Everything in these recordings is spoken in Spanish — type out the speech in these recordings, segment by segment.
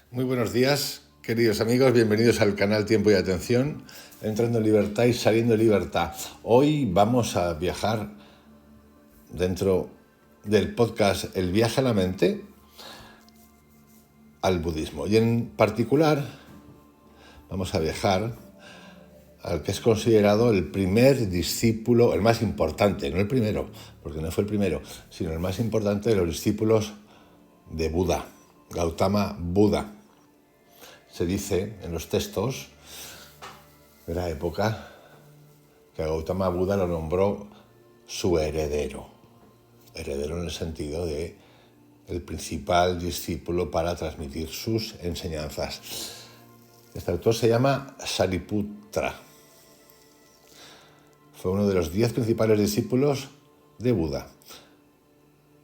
Muy buenos días, queridos amigos, bienvenidos al canal Tiempo y Atención, entrando en libertad y saliendo en libertad. Hoy vamos a viajar dentro del podcast El viaje a la mente al budismo. Y en particular vamos a viajar al que es considerado el primer discípulo, el más importante, no el primero, porque no fue el primero, sino el más importante de los discípulos de Buda, Gautama Buda. Se dice en los textos de la época que a Gautama Buda lo nombró su heredero. Heredero en el sentido de el principal discípulo para transmitir sus enseñanzas. Este autor se llama Sariputra. Fue uno de los 10 principales discípulos de Buda,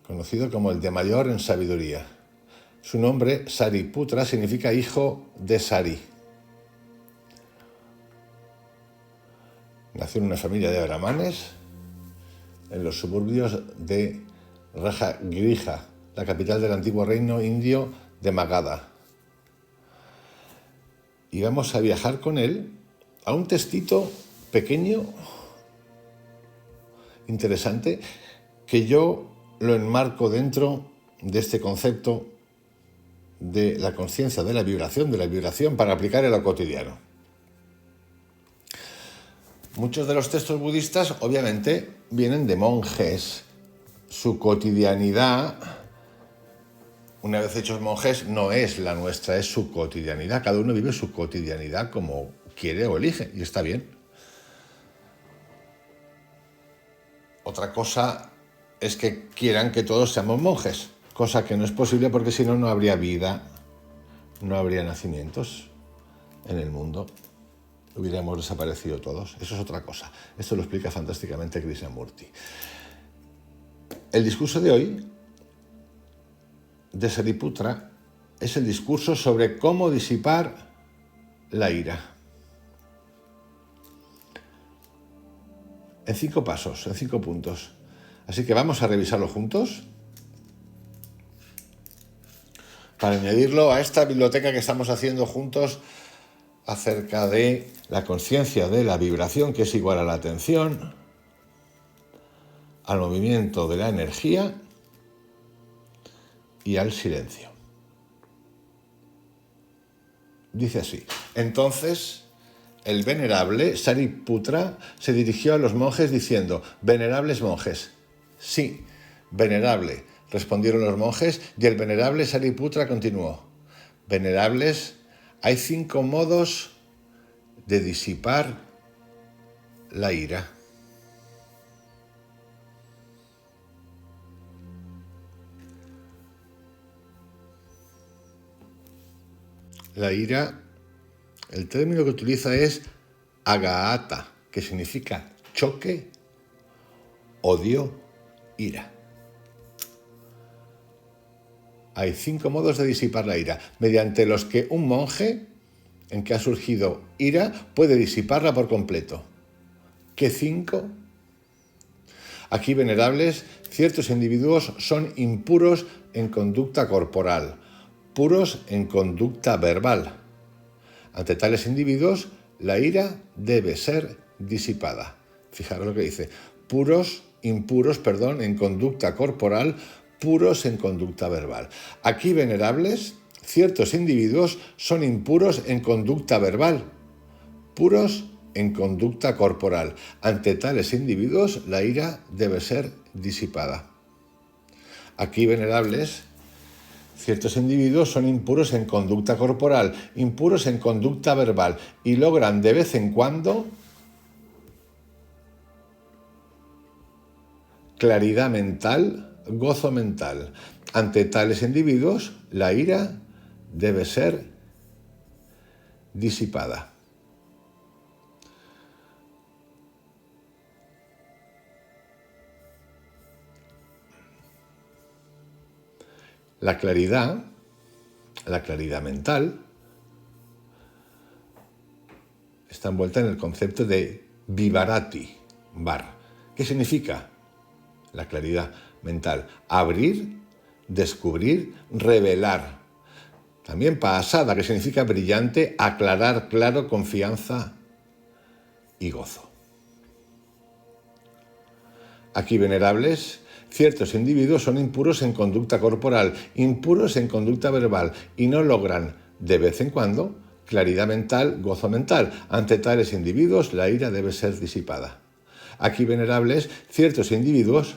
conocido como el de mayor en sabiduría. Su nombre, Sariputra, significa hijo de Sari. Nació en una familia de brahmanes en los suburbios de Rajagriha, la capital del antiguo reino indio de Magadha. Y vamos a viajar con él a un textito pequeño, interesante, que yo lo enmarco dentro de este concepto de la conciencia de la vibración para aplicar en lo cotidiano. Muchos de los textos budistas obviamente vienen de monjes. Su cotidianidad, una vez hechos monjes, no es la nuestra, es su cotidianidad. Cada uno vive su cotidianidad como quiere o elige, y está bien. Otra cosa es que quieran que todos seamos monjes, cosa que no es posible porque si no, no habría vida, no habría nacimientos en el mundo. Hubiéramos desaparecido todos. Eso es otra cosa. Esto lo explica fantásticamente Krishnamurti. El discurso de hoy de Sariputra es el discurso sobre cómo disipar la ira. En 5 pasos, en 5 puntos. Así que vamos a revisarlo juntos para añadirlo a esta biblioteca que estamos haciendo juntos acerca de la conciencia de la vibración, que es igual a la atención, al movimiento de la energía y al silencio. Dice así: entonces el venerable Sariputra se dirigió a los monjes diciendo: venerables monjes. Sí, venerable, respondieron los monjes, y el venerable Sariputra continuó: venerables, hay 5 modos de disipar la ira. La ira, el término que utiliza es agahata, que significa choque, odio, ira. Hay 5 modos de disipar la ira, mediante los que un monje en que ha surgido ira puede disiparla por completo. ¿Qué 5? Aquí, venerables, ciertos individuos son impuros en conducta corporal, puros en conducta verbal. Ante tales individuos, la ira debe ser disipada. Fijaros lo que dice: impuros en conducta corporal, puros en conducta verbal. Aquí, venerables, ciertos individuos son impuros en conducta verbal, puros en conducta corporal. Ante tales individuos, la ira debe ser disipada. Aquí, venerables, ciertos individuos son impuros en conducta corporal, impuros en conducta verbal y logran de vez en cuando claridad mental, gozo mental. Ante tales individuos, la ira debe ser disipada. La claridad mental, está envuelta en el concepto de vivarati, var. ¿Qué significa la claridad mental? Abrir, descubrir, revelar. También pasada, que significa brillante, aclarar, claro, confianza y gozo. Aquí, venerables, ciertos individuos son impuros en conducta corporal, impuros en conducta verbal y no logran, de vez en cuando, claridad mental, gozo mental. Ante tales individuos, la ira debe ser disipada. Aquí, venerables, ciertos individuos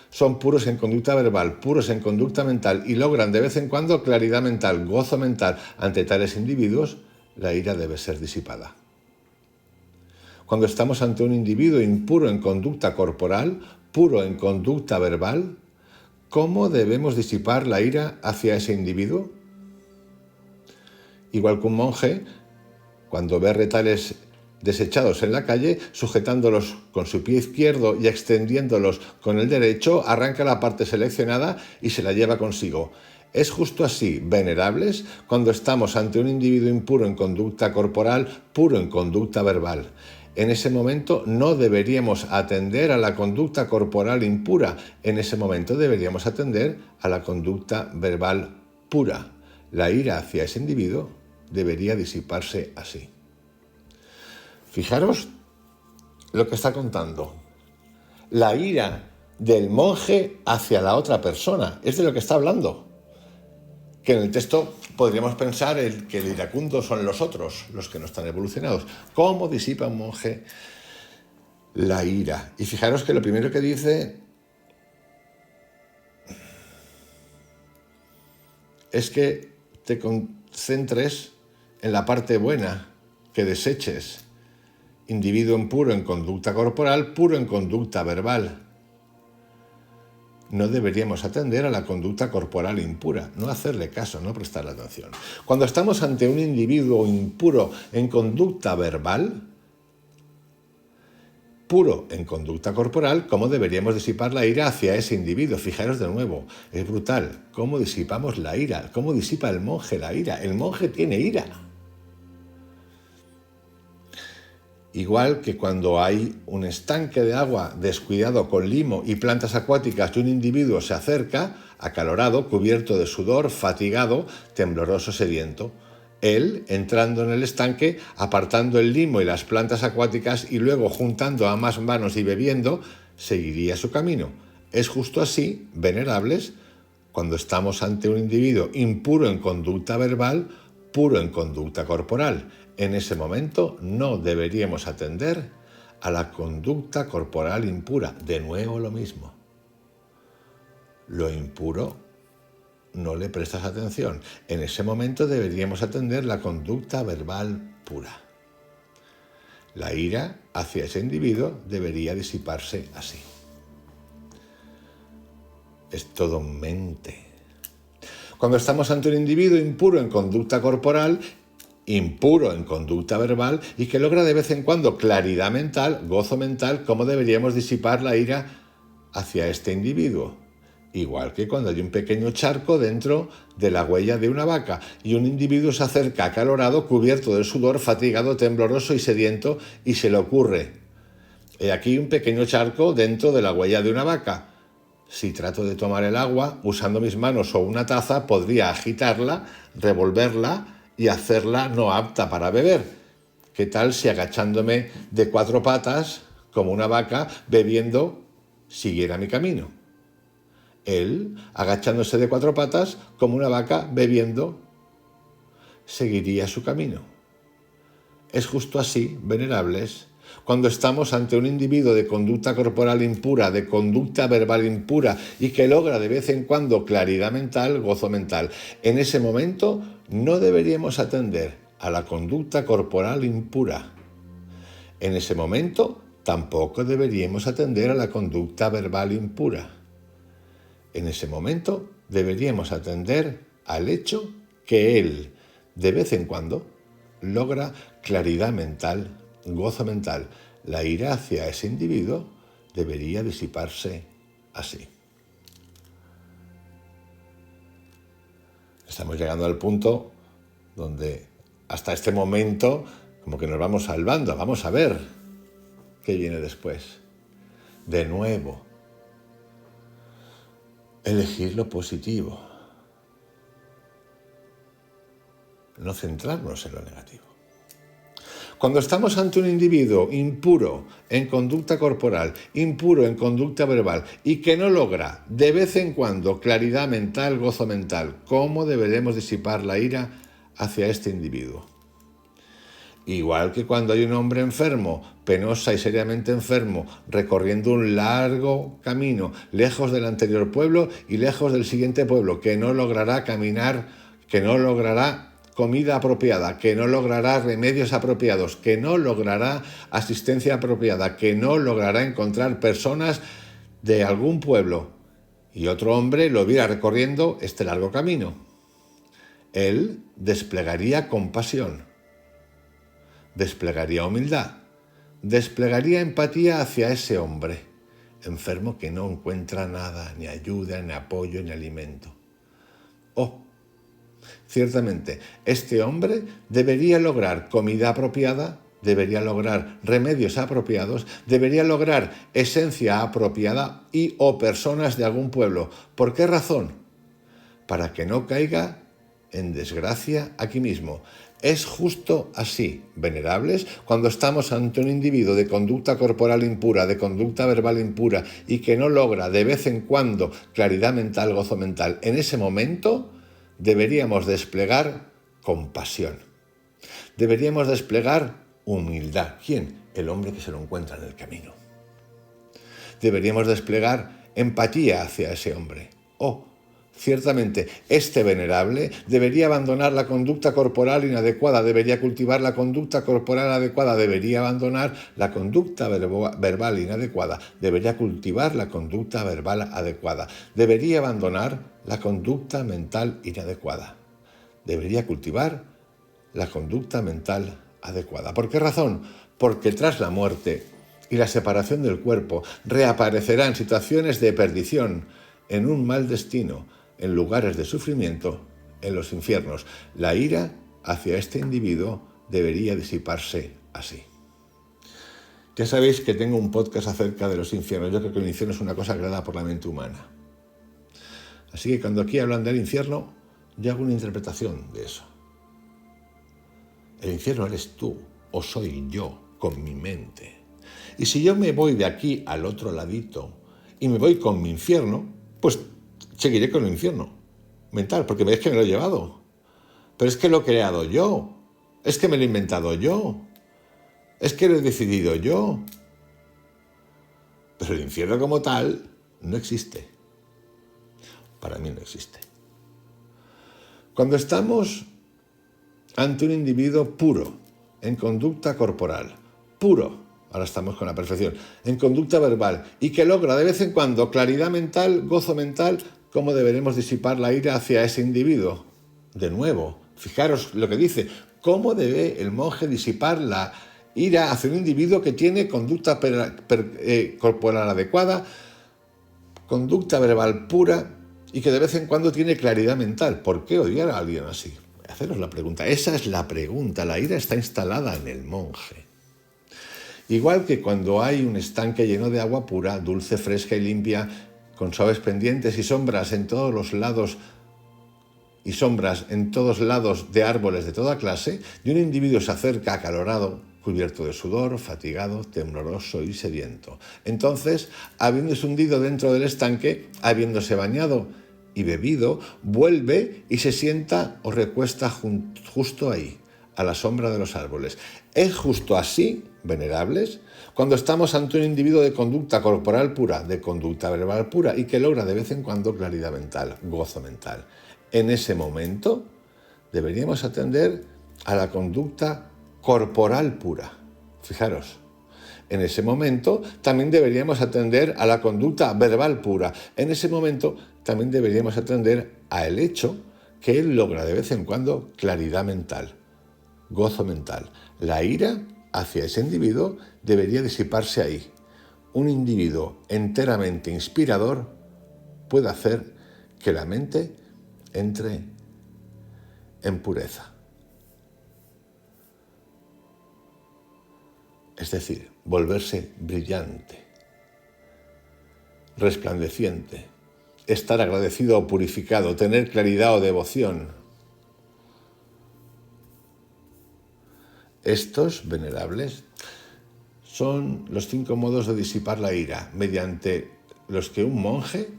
son puros en conducta verbal, puros en conducta mental y logran de vez en cuando claridad mental, gozo mental. Ante tales individuos, la ira debe ser disipada. Cuando estamos ante un individuo impuro en conducta corporal, puro en conducta verbal, ¿cómo debemos disipar la ira hacia ese individuo? Igual que un monje, cuando ve retales desechados en la calle, sujetándolos con su pie izquierdo y extendiéndolos con el derecho, arranca la parte seleccionada y se la lleva consigo. Es justo así, venerables, cuando estamos ante un individuo impuro en conducta corporal, puro en conducta verbal. En ese momento no deberíamos atender a la conducta corporal impura, en ese momento deberíamos atender a la conducta verbal pura. La ira hacia ese individuo debería disiparse así. Fijaros lo que está contando. La ira del monje hacia la otra persona. Es de lo que está hablando. Que en el texto podríamos pensar que el iracundo son los otros, los que no están evolucionados. ¿Cómo disipa un monje la ira? Y fijaros que lo primero que dice es que te concentres en la parte buena, que deseches. Individuo impuro en conducta corporal, puro en conducta verbal. No deberíamos atender a la conducta corporal impura, no hacerle caso, no prestarle atención. Cuando estamos ante un individuo impuro en conducta verbal, puro en conducta corporal, ¿cómo deberíamos disipar la ira hacia ese individuo? Fijaros de nuevo, es brutal. ¿Cómo disipamos la ira? ¿Cómo disipa el monje la ira? El monje tiene ira. Igual que cuando hay un estanque de agua descuidado con limo y plantas acuáticas y un individuo se acerca, acalorado, cubierto de sudor, fatigado, tembloroso, sediento. Él, entrando en el estanque, apartando el limo y las plantas acuáticas y luego juntando ambas manos y bebiendo, seguiría su camino. Es justo así, venerables, cuando estamos ante un individuo impuro en conducta verbal, puro en conducta corporal. En ese momento no deberíamos atender a la conducta corporal impura. De nuevo lo mismo. Lo impuro no le prestas atención. En ese momento deberíamos atender la conducta verbal pura. La ira hacia ese individuo debería disiparse así. Es todo mente. Cuando estamos ante un individuo impuro en conducta corporal, impuro en conducta verbal y que logra de vez en cuando claridad mental, gozo mental, ¿cómo deberíamos disipar la ira hacia este individuo? Igual que cuando hay un pequeño charco dentro de la huella de una vaca y un individuo se acerca acalorado, cubierto de sudor, fatigado, tembloroso y sediento y se le ocurre: he aquí un pequeño charco dentro de la huella de una vaca. Si trato de tomar el agua usando mis manos o una taza, podría agitarla, revolverla y hacerla no apta para beber. ¿Qué tal si agachándome de cuatro patas, como una vaca, bebiendo, siguiera mi camino? Él, agachándose de cuatro patas, como una vaca, bebiendo, seguiría su camino. Es justo así, venerables, cuando estamos ante un individuo de conducta corporal impura, de conducta verbal impura y que logra de vez en cuando claridad mental, gozo mental. En ese momento no deberíamos atender a la conducta corporal impura. En ese momento tampoco deberíamos atender a la conducta verbal impura. En ese momento deberíamos atender al hecho que él, de vez en cuando, logra claridad mental, gozo mental. La ira hacia ese individuo debería disiparse así. Estamos llegando al punto donde hasta este momento como que nos vamos salvando. Vamos a ver qué viene después. De nuevo, elegir lo positivo. no centrarnos en lo negativo. Cuando estamos ante un individuo impuro en conducta corporal, impuro en conducta verbal y que no logra de vez en cuando claridad mental, gozo mental, ¿cómo deberemos disipar la ira hacia este individuo? Igual que cuando hay un hombre enfermo, penosa y seriamente enfermo, recorriendo un largo camino, lejos del anterior pueblo y lejos del siguiente pueblo, que no logrará caminar, que no logrará comida apropiada, que no logrará remedios apropiados, que no logrará asistencia apropiada, que no logrará encontrar personas de algún pueblo, y otro hombre lo viera recorriendo este largo camino. Él desplegaría compasión, desplegaría humildad, desplegaría empatía hacia ese hombre enfermo que no encuentra nada, ni ayuda, ni apoyo, ni alimento. Ciertamente, este hombre debería lograr comida apropiada, debería lograr remedios apropiados, debería lograr esencia apropiada y o personas de algún pueblo. ¿Por qué razón? Para que no caiga en desgracia aquí mismo. Es justo así, venerables, cuando estamos ante un individuo de conducta corporal impura, de conducta verbal impura y que no logra de vez en cuando claridad mental, gozo mental. En ese momento deberíamos desplegar compasión. Deberíamos desplegar humildad. ¿Quién? El hombre que se lo encuentra en el camino. Deberíamos desplegar empatía hacia ese hombre. Ciertamente, este venerable debería abandonar la conducta corporal inadecuada, debería cultivar la conducta corporal adecuada, debería abandonar la conducta verbal inadecuada, debería cultivar la conducta verbal adecuada, debería abandonar la conducta mental inadecuada, debería cultivar la conducta mental adecuada. ¿Por qué razón? Porque tras la muerte y la separación del cuerpo reaparecerán situaciones de perdición en un mal destino, en lugares de sufrimiento, en los infiernos. La ira hacia este individuo debería disiparse así. Ya sabéis que tengo un podcast acerca de los infiernos. Yo creo que el infierno es una cosa creada por la mente humana. Así que cuando aquí hablan del infierno, yo hago una interpretación de eso. El infierno eres tú, o soy yo, con mi mente. Y si yo me voy de aquí al otro ladito y me voy con mi infierno, pues seguiré con el infierno mental, porque veis que me lo he llevado. Pero es que lo he creado yo, es que me lo he inventado yo, es que lo he decidido yo. Pero el infierno como tal no existe. Para mí no existe. Cuando estamos ante un individuo puro, en conducta corporal, puro, ahora estamos con la perfección, en conducta verbal, y que logra de vez en cuando claridad mental, gozo mental, ¿cómo deberemos disipar la ira hacia ese individuo? De nuevo, fijaros lo que dice, ¿cómo debe el monje disipar la ira hacia un individuo que tiene conducta corporal adecuada, conducta verbal pura y que de vez en cuando tiene claridad mental? ¿Por qué odiar a alguien así? Haceros la pregunta. Esa es la pregunta. La ira está instalada en el monje. Igual que cuando hay un estanque lleno de agua pura, dulce, fresca y limpia, con suaves pendientes y sombras en todos los lados y sombras en todos lados de árboles de toda clase, y un individuo se acerca acalorado, cubierto de sudor, fatigado, tembloroso y sediento. Entonces, habiéndose hundido dentro del estanque, habiéndose bañado y bebido, vuelve y se sienta o recuesta justo ahí, a la sombra de los árboles. ¿Es justo así, venerables? Cuando estamos ante un individuo de conducta corporal pura, de conducta verbal pura y que logra de vez en cuando claridad mental, gozo mental. En ese momento deberíamos atender a la conducta corporal pura. Fijaros, en ese momento también deberíamos atender a la conducta verbal pura. En ese momento también deberíamos atender al hecho que él logra de vez en cuando claridad mental, gozo mental. La ira hacia ese individuo debería disiparse ahí. Un individuo enteramente inspirador puede hacer que la mente entre en pureza. Es decir, volverse brillante, resplandeciente, estar agradecido o purificado, tener claridad o devoción. Estos, venerables, son los 5 modos de disipar la ira, mediante los que un monje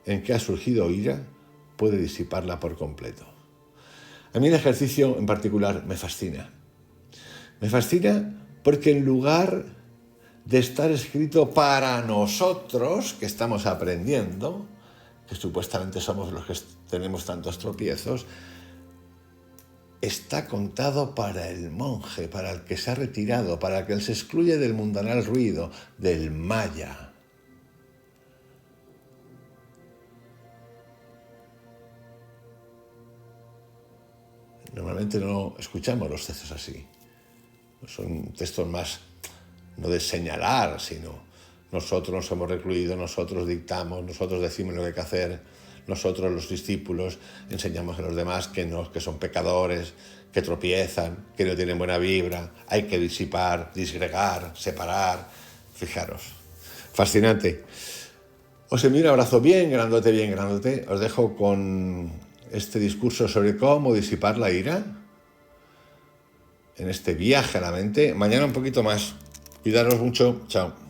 en que ha surgido ira puede disiparla por completo. A mí el ejercicio en particular me fascina. Me fascina porque en lugar de estar escrito para nosotros, que estamos aprendiendo, que supuestamente somos los que tenemos tantos tropiezos, está contado para el monje, para el que se ha retirado, para el que se excluye del mundanal ruido, del maya. Normalmente no escuchamos los textos así. Son textos más, no de señalar, sino nosotros nos hemos recluido, nosotros dictamos, nosotros decimos lo que hay que hacer, nosotros los discípulos enseñamos a los demás que son pecadores, que tropiezan, que no tienen buena vibra, hay que disipar, disgregar, separar. Fijaros, fascinante. Os envío un abrazo bien grandote, bien grandote. Os dejo con este discurso sobre cómo disipar la ira en este viaje a la mente. Mañana un poquito más. Cuidaros mucho. Chao.